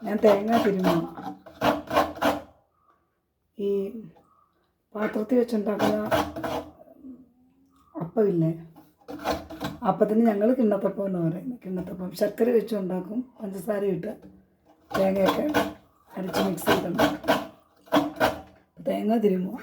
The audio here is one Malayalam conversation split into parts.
ഞാൻ തേങ്ങ തിരുമ്മ ഈ പാത്രത്തിൽ വെച്ചുണ്ടാക്കുന്ന അപ്പമില്ലേ, അപ്പത്തിന് ഞങ്ങൾ കിണ്ണത്തപ്പം എന്ന് പറയുന്നത്. കിണ്ണത്തപ്പം ശർക്കര വെച്ചുണ്ടാക്കും, പഞ്ചസാര ഇട്ട് തേങ്ങയൊക്കെ അരച്ച് മിക്സ് ചെയ്തുണ്ടാക്കും. തേങ്ങ തിരുമ്മുക.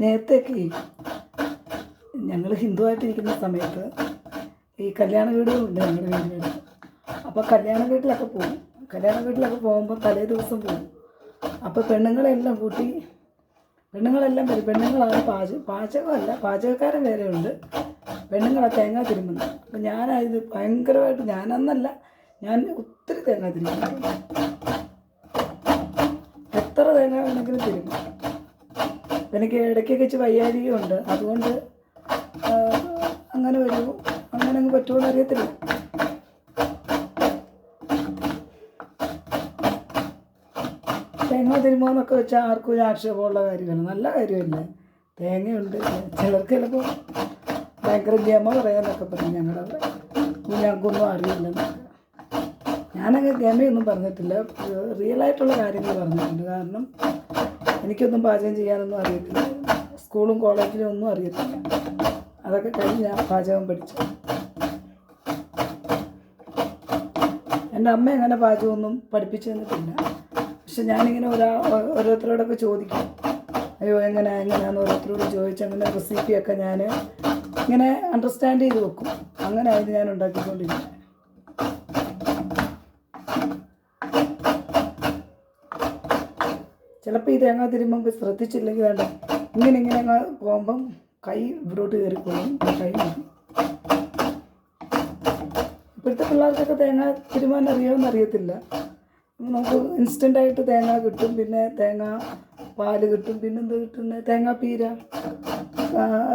നേരത്തേക്ക് ഞങ്ങൾ ഹിന്ദുവായിട്ടിരിക്കുന്ന സമയത്ത് ഈ കല്യാണ വീടുകളുണ്ട് ഞങ്ങളുടെ വീടിനടുത്ത്. അപ്പോൾ കല്യാണ വീട്ടിലൊക്കെ പോകുമ്പോൾ തലേ ദിവസം പോകും. അപ്പോൾ പെണ്ണുങ്ങളെല്ലാം കൂട്ടി, പെണ്ണുങ്ങളെല്ലാം വരും. പെണ്ണുങ്ങളാണ് പാചകമല്ല, പാചകക്കാരൻ വേറെ ഉണ്ട്. പെണ്ണുങ്ങളാണ് തേങ്ങ തിരുമുന്നത്. അപ്പോൾ ഞാനത് ഭയങ്കരമായിട്ട്, ഞാൻ ഒത്തിരി തേങ്ങ തിരുമുന്നുണ്ട്. എത്ര തേങ്ങ വേണമെങ്കിലും തിരുമും. എനിക്ക് ഇടയ്ക്കൊക്കെ വെച്ച് വയ്യാഴികയുണ്ട്, അതുകൊണ്ട് അങ്ങനെ അങ്ങ് പറ്റുമെന്ന് അറിയത്തില്ല. തേങ്ങ തിരുമോന്നൊക്കെ വെച്ചാൽ ആർക്കും ഒരു ആക്ഷേപമുള്ള കാര്യമല്ല, നല്ല കാര്യമല്ലേ. തേങ്ങയുണ്ട്, ചിലർക്ക് ചിലപ്പോൾ ഭയങ്കര ഗമ പറയാന്നൊക്കെ പറയും. ഞങ്ങളുടെ ഞങ്ങൾക്കൊന്നും അറിയില്ലെന്നൊക്കെ. ഞാനങ്ങനെ ഗമയൊന്നും പറഞ്ഞിട്ടില്ല, റിയലായിട്ടുള്ള കാര്യങ്ങൾ പറഞ്ഞിട്ടുണ്ട്. കാരണം എനിക്കൊന്നും പാചകം ചെയ്യാനൊന്നും അറിയത്തില്ല, സ്കൂളും കോളേജിലും ഒന്നും അറിയത്തില്ല. അതൊക്കെ കഴിഞ്ഞ് ഞാൻ പാചകം പഠിച്ചു. എൻ്റെ അമ്മ അങ്ങനെ പാചകമൊന്നും പഠിപ്പിച്ചു തന്നിട്ടില്ല. പക്ഷെ ഞാനിങ്ങനെ ഓരോരുത്തരോടൊക്കെ ചോദിക്കും, അയ്യോ എങ്ങനെയാണെന്ന് ഓരോരുത്തരോട് ചോദിച്ച് അങ്ങനെ റെസിപ്പിയൊക്കെ ഞാൻ ഇങ്ങനെ അണ്ടർസ്റ്റാൻഡ് ചെയ്ത് വെക്കും. അങ്ങനെ ആയത് ഞാൻ ഉണ്ടാക്കിക്കൊണ്ടിരിക്കുന്നത്. ചിലപ്പോൾ ഈ തേങ്ങ തിരുമ്പുമ്പോൾ ശ്രദ്ധിച്ചില്ലെങ്കിൽ വേണ്ട, ഇങ്ങനെ അങ്ങ് പോകുമ്പം കൈ ഇവിടോട്ട് കയറിപ്പോകും, കൈ മതി. ഇപ്പോഴത്തെ പിള്ളേർക്കൊക്കെ തേങ്ങ തിരുമാൻ അറിയാമെന്ന് അറിയത്തില്ല. നമുക്ക് ഇൻസ്റ്റൻ്റായിട്ട് തേങ്ങ കിട്ടും, പിന്നെ തേങ്ങ പാല് കിട്ടും, പിന്നെന്ത് കിട്ടുന്നത്, തേങ്ങാപ്പീര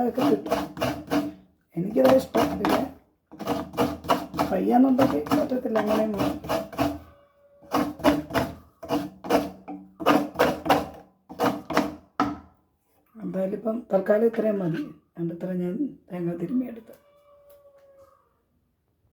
ഒക്കെ കിട്ടും. എനിക്കത് ഇഷ്ടം. പിന്നെ പയ്യാന്നുണ്ടാക്കി പറ്റത്തില്ല, അങ്ങനെയും വേണം. എന്തായാലും ഇപ്പം തൽക്കാലം ഇത്രയും മതി. ഇത്ര ഞാൻ തേങ്ങ തിരുമ്മിയെടുത്ത്.